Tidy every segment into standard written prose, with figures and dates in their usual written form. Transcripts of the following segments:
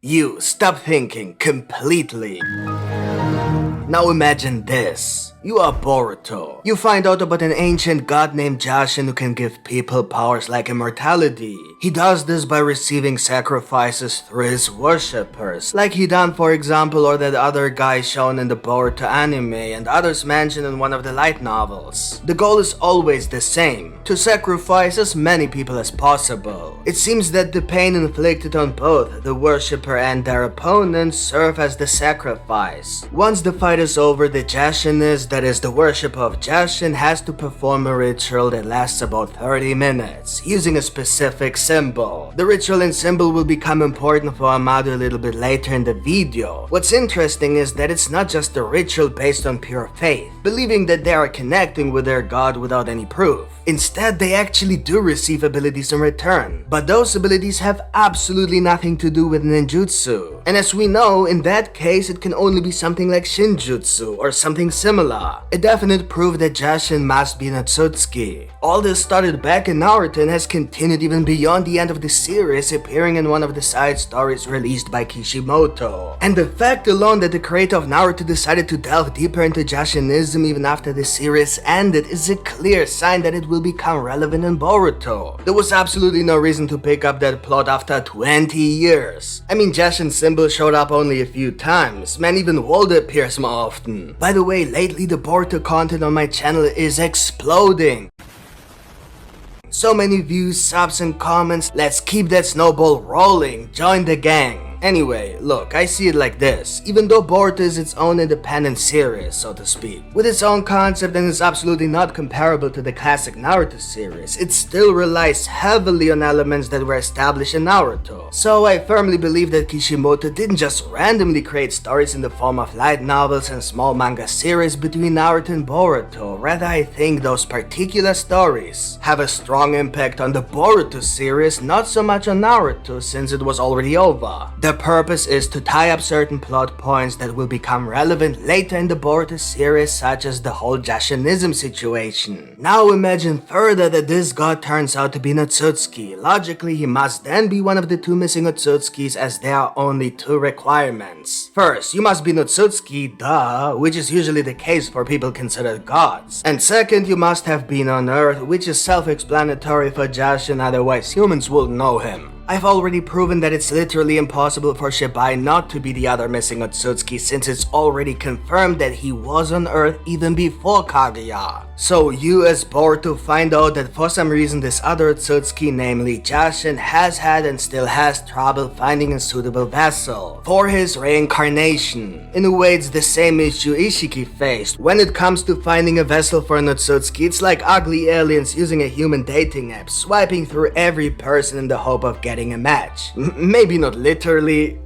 You stop thinking completely. Now imagine this. You are Boruto. You find out about an ancient god named Jashin who can give people powers like immortality. He does this by receiving sacrifices through his worshippers, like Hidan for example, or that other guy shown in the Boruto anime and others mentioned in one of the light novels. The goal is always the same, to sacrifice as many people as possible. It seems that the pain inflicted on both the worshipper and their opponents serve as the sacrifice. Once the fight is over, the Jashinist, that is the worshipper of Jashin, has to perform a ritual that lasts about 30 minutes, using a specific symbol. The ritual and symbol will become important for Amado a little bit later in the video. What's interesting is that it's not just a ritual based on pure faith, believing that they are connecting with their god without any proof. Instead, they actually do receive abilities in return, but those abilities have absolutely nothing to do with ninjutsu. And as we know, in that case it can only be something like shinjutsu or something similar. A definite proof that Jashin must be an Otsutsuki. All this started back in Naruto and has continued even beyond the end of the series, appearing in one of the side stories released by Kishimoto. And the fact alone that the creator of Naruto decided to delve deeper into Jashinism even after the series ended is a clear sign that it will become relevant in Boruto. There was absolutely no reason to pick up that plot after 20 years. I mean, Jashin's symbol showed up only a few times, man, even Waldo appears more often. By the way, lately the Boruto content on my channel is exploding. So many views, subs and comments, let's keep that snowball rolling, join the gang. Anyway, look, I see it like this. Even though Boruto is its own independent series, so to speak, with its own concept and is absolutely not comparable to the classic Naruto series, it still relies heavily on elements that were established in Naruto. So I firmly believe that Kishimoto didn't just randomly create stories in the form of light novels and small manga series between Naruto and Boruto. Rather, I think those particular stories have a strong impact on the Boruto series, not so much on Naruto since it was already over. The purpose is to tie up certain plot points that will become relevant later in the Boruto series, such as the whole Jashinism situation. Now imagine further that this god turns out to be an Otsutsuki. Logically, he must then be one of the two missing Otsutsukis, as there are only two requirements. First, you must be an Otsutsuki, duh, which is usually the case for people considered gods. And second, you must have been on Earth, which is self-explanatory for Jashin, otherwise humans will know him. I've already proven that it's literally impossible for Shibai not to be the other missing Otsutsuki, since it's already confirmed that he was on Earth even before Kaguya. So you as Boruto find out that for some reason this other Otsutsuki, namely Jashin, has had and still has trouble finding a suitable vessel for his reincarnation. In a way, it's the same issue Ishiki faced. When it comes to finding a vessel for an Otsutsuki, it's like ugly aliens using a human dating app, swiping through every person in the hope of getting a match. Maybe not literally.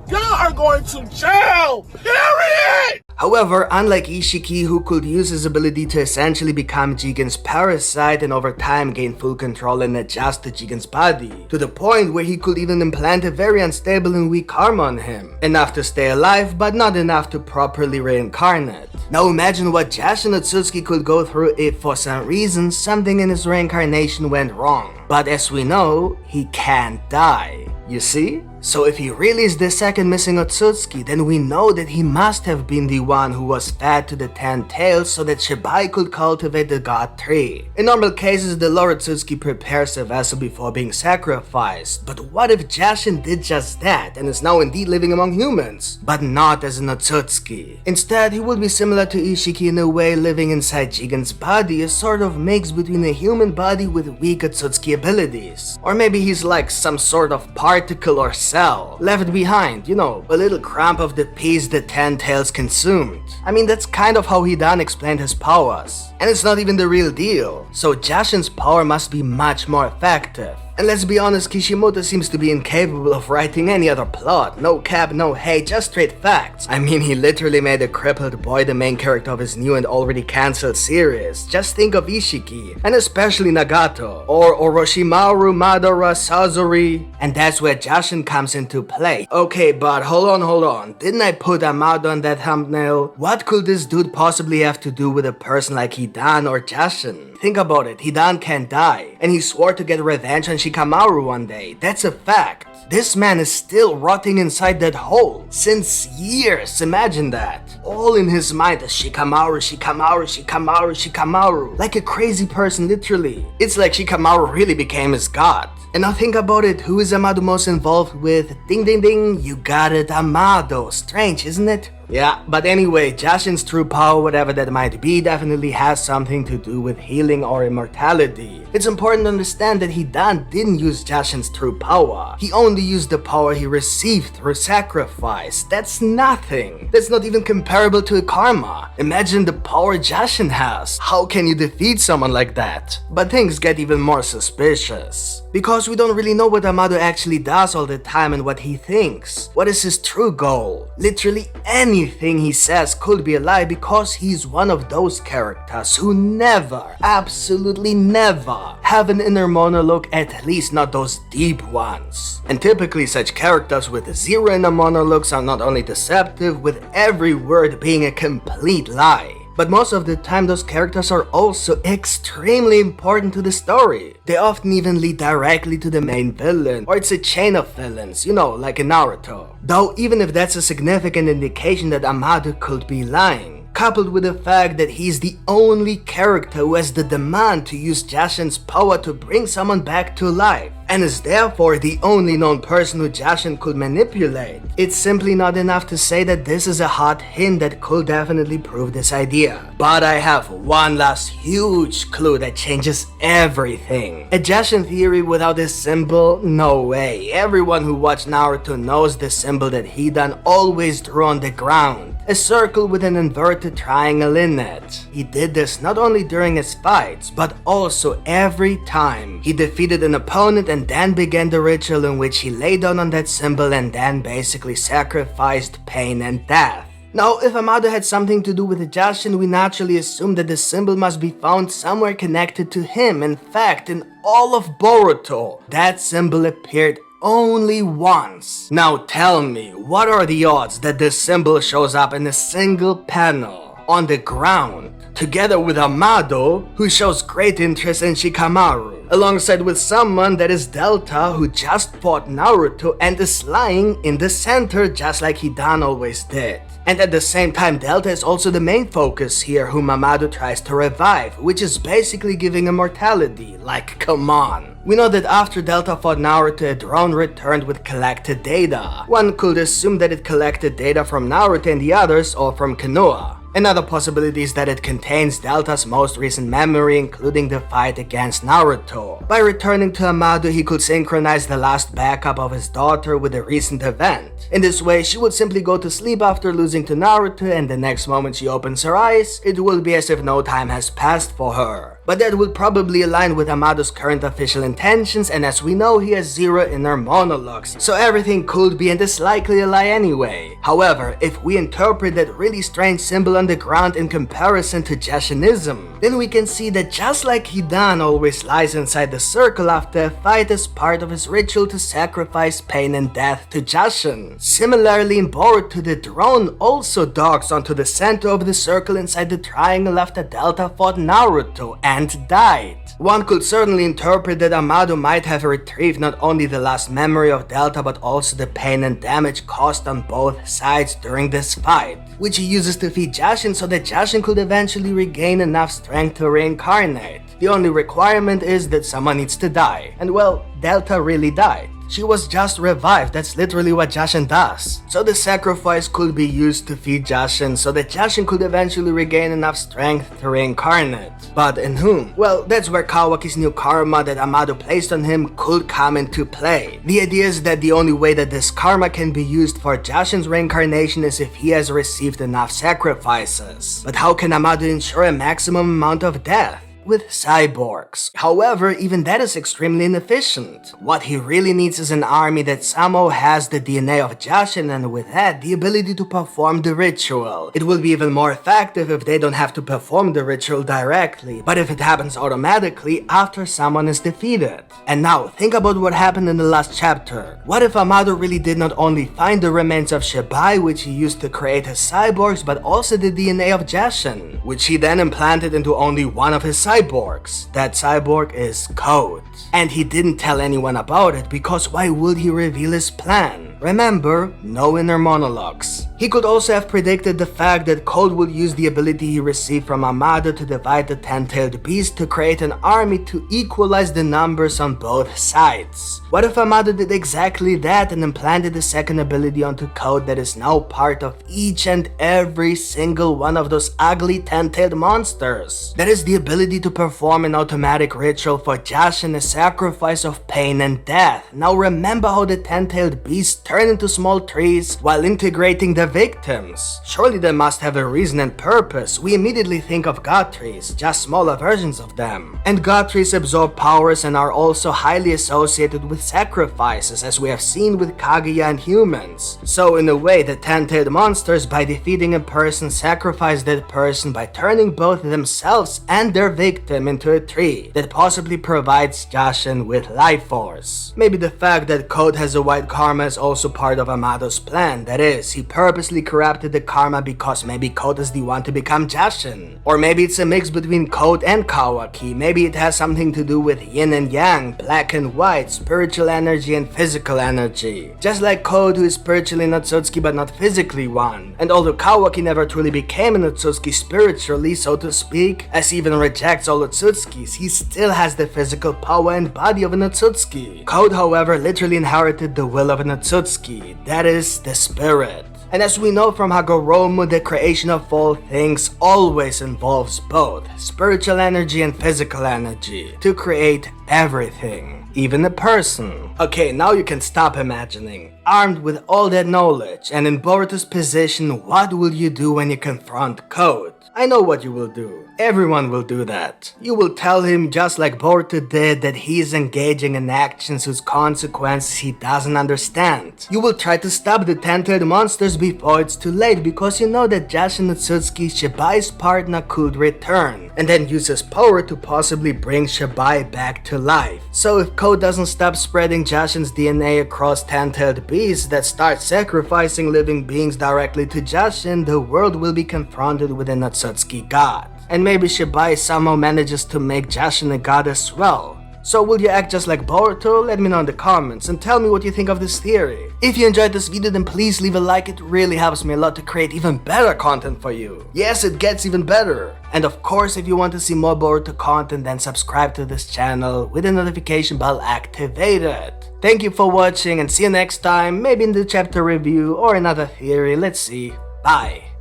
Y'all are going to jail! Period! However, unlike Ishiki, who could use his ability to essentially become Jigen's parasite and over time gain full control and adjust to Jigen's body, to the point where he could even implant a very unstable and weak karma on him. Enough to stay alive, but not enough to properly reincarnate. Now imagine what Jashin Otsutsuki could go through if for some reason something in his reincarnation went wrong. But as we know, he can't die. You see? So if he really is the second missing Otsutsuki, then we know that he must have been the one who was fed to the 10 tails so that Shibai could cultivate the god tree. In normal cases, the Lord Otsutsuki prepares a vessel before being sacrificed. But what if Jashin did just that and is now indeed living among humans, but not as an Otsutsuki? Instead, he would be similar to Ishiki in a way, living inside Jigen's body, a sort of mix between a human body with weak Otsutsuki abilities. Or maybe he's like some sort of particle or cell left behind, you know, a little crumb of the piece the 10 tails consumed. I mean, that's kind of how Hidan explained his powers. And it's not even the real deal. So Jashin's power must be much more effective. And let's be honest, Kishimoto seems to be incapable of writing any other plot. No cap, no hate, just straight facts. I mean, he literally made a crippled boy the main character of his new and already cancelled series. Just think of Ishiki, and especially Nagato, or Orochimaru, Madara, Sasori. And that's where Jashin comes into play. Okay, but hold on. Didn't I put Amado on that thumbnail? What could this dude possibly have to do with a person like Hidan or Jashin? Think about it, Hidan can't die, and he swore to get revenge on Shikamaru one day. That's a fact. This man is still rotting inside that hole since years, imagine that. All in his mind is Shikamaru, Shikamaru, Shikamaru, Shikamaru. Like a crazy person, literally. It's like Shikamaru really became his god. And now think about it, who is Amado most involved with? Ding ding ding, you got it, Amado. Strange, isn't it? Yeah, but anyway, Jashin's true power, whatever that might be, definitely has something to do with healing or immortality. It's important to understand that Hidan didn't use Jashin's true power. He only used the power he received through sacrifice. That's nothing. That's not even comparable to a karma. Imagine the power Jashin has. How can you defeat someone like that? But things get even more suspicious. Because we don't really know what Amado actually does all the time and what he thinks. What is his true goal? Literally anything he says could be a lie because he's one of those characters who never, absolutely never, have an inner monologue, at least not those deep ones. And typically such characters with zero inner monologues are not only deceptive, with every word being a complete lie. But most of the time those characters are also extremely important to the story. They often even lead directly to the main villain, or it's a chain of villains, you know, like in Naruto. Though even if that's a significant indication that Amado could be lying, coupled with the fact that he's the only character who has the demand to use Jashin's power to bring someone back to life, and is therefore the only known person who Jashin could manipulate. It's simply not enough to say that this is a hot hint that could definitely prove this idea. But I have one last huge clue that changes everything. A Jashin theory without this symbol? No way. Everyone who watched Naruto knows the symbol that Hidan always drew on the ground. A circle with an inverted triangle in it. He did this not only during his fights, but also every time he defeated an opponent and then began the ritual in which he lay down on that symbol and then basically sacrificed pain and death. Now, if Amado had something to do with the Jashin, we naturally assume that the symbol must be found somewhere connected to him. In fact, in all of Boruto, that symbol appeared only once. Now tell me, what are the odds that this symbol shows up in a single panel on the ground, together with Amado, who shows great interest in Shikamaru, alongside with someone that is Delta, who just fought Naruto and is lying in the center just like Hidan always did. And at the same time, Delta is also the main focus here, whom Amado tries to revive, which is basically giving immortality. Like, come on. We know that after Delta fought Naruto, a drone returned with collected data. One could assume that it collected data from Naruto and the others, or from Konoha. Another possibility is that it contains Delta's most recent memory, including the fight against Naruto. By returning to Amado, he could synchronize the last backup of his daughter with a recent event. In this way, she would simply go to sleep after losing to Naruto, and the next moment she opens her eyes, it will be as if no time has passed for her. But that would probably align with Amado's current official intentions, and as we know, he has zero inner monologues, so everything could be and is likely a lie anyway. However, if we interpret that really strange symbol on the ground in comparison to Jashinism, then we can see that just like Hidan always lies inside the circle after a fight as part of his ritual to sacrifice pain and death to Jashin. Similarly, in Boruto, the drone also docks onto the center of the circle inside the triangle after Delta fought Naruto and died. One could certainly interpret that Amado might have retrieved not only the last memory of Delta but also the pain and damage caused on both sides during this fight, which he uses to feed Jashin so that Jashin could eventually regain enough strength to reincarnate. The only requirement is that someone needs to die, and well, Delta really died. She was just revived, that's literally what Jashin does. So the sacrifice could be used to feed Jashin so that Jashin could eventually regain enough strength to reincarnate. But in whom? Well, that's where Kawaki's new karma that Amado placed on him could come into play. The idea is that the only way that this karma can be used for Jashin's reincarnation is if he has received enough sacrifices. But how can Amado ensure a maximum amount of death? With cyborgs. However, even that is extremely inefficient. What he really needs is an army that somehow has the DNA of Jashin, and with that, the ability to perform the ritual. It will be even more effective if they don't have to perform the ritual directly, but if it happens automatically after someone is defeated. And now, think about what happened in the last chapter. What if Amado really did not only find the remains of Shibai, which he used to create his cyborgs, but also the DNA of Jashin, which he then implanted into only one of his cyborgs? cyborgs. That cyborg is Code. And he didn't tell anyone about it because why would he reveal his plan? Remember, no inner monologues. He could also have predicted the fact that Code will use the ability he received from Amado to divide the 10-tailed beast to create an army to equalize the numbers on both sides. What if Amado did exactly that and implanted the second ability onto Code that is now part of each and every single one of those ugly 10-tailed monsters? That is the ability to perform an automatic ritual for Jashin, a sacrifice of pain and death. Now remember how the 10-tailed beasts turn into small trees while integrating the victims. Surely they must have a reason and purpose. We immediately think of god trees, just smaller versions of them. And god trees absorb powers and are also highly associated with sacrifices, as we have seen with Kaguya and humans. So in a way, the 10-tailed monsters, by defeating a person, sacrifice that person by turning both themselves and their victim into a tree that possibly provides Jashin with life force. Maybe the fact that Code has a white karma is also part of Amado's plan. That is, he purposely corrupted the karma because maybe Code is the one to become Jashin. Or maybe it's a mix between Code and Kawaki. Maybe it has something to do with yin and yang, black and white, spiritual energy and physical energy. Just like Code, who is spiritually an Otsutsuki but not physically one. And although Kawaki never truly became an Otsutsuki spiritually, so to speak, as he even rejects all Otsutsukis, he still has the physical power and body of an Otsutsuki. Code, however, literally inherited the will of an Otsutsuki, that is, the spirit. And as we know from Hagoromo, the creation of all things always involves both spiritual energy and physical energy to create everything, even a person. Okay, now you can stop imagining. Armed with all that knowledge and in Boruto's position, what will you do when you confront Code? I know what you will do. Everyone will do that. You will tell him, just like Boruto did, that he is engaging in actions whose consequences he doesn't understand. You will try to stop the 10-tailed monsters before it's too late because you know that Jashin Otsutsuki, Shibai's partner, could return and then use his power to possibly bring Shibai back to life. So if Code doesn't stop spreading Jashin's DNA across 10-tailed beasts that start sacrificing living beings directly to Jashin, the world will be confronted with an Otsutsuki god. And maybe Shibai somehow manages to make Jashin a god as well. So will you act just like Boruto? Let me know in the comments and tell me what you think of this theory. If you enjoyed this video, then please leave a like. It really helps me a lot to create even better content for you. Yes, it gets even better. And of course, if you want to see more Boruto content, then subscribe to this channel with the notification bell activated. Thank you for watching and see you next time, maybe in the chapter review or another theory, let's see. Bye.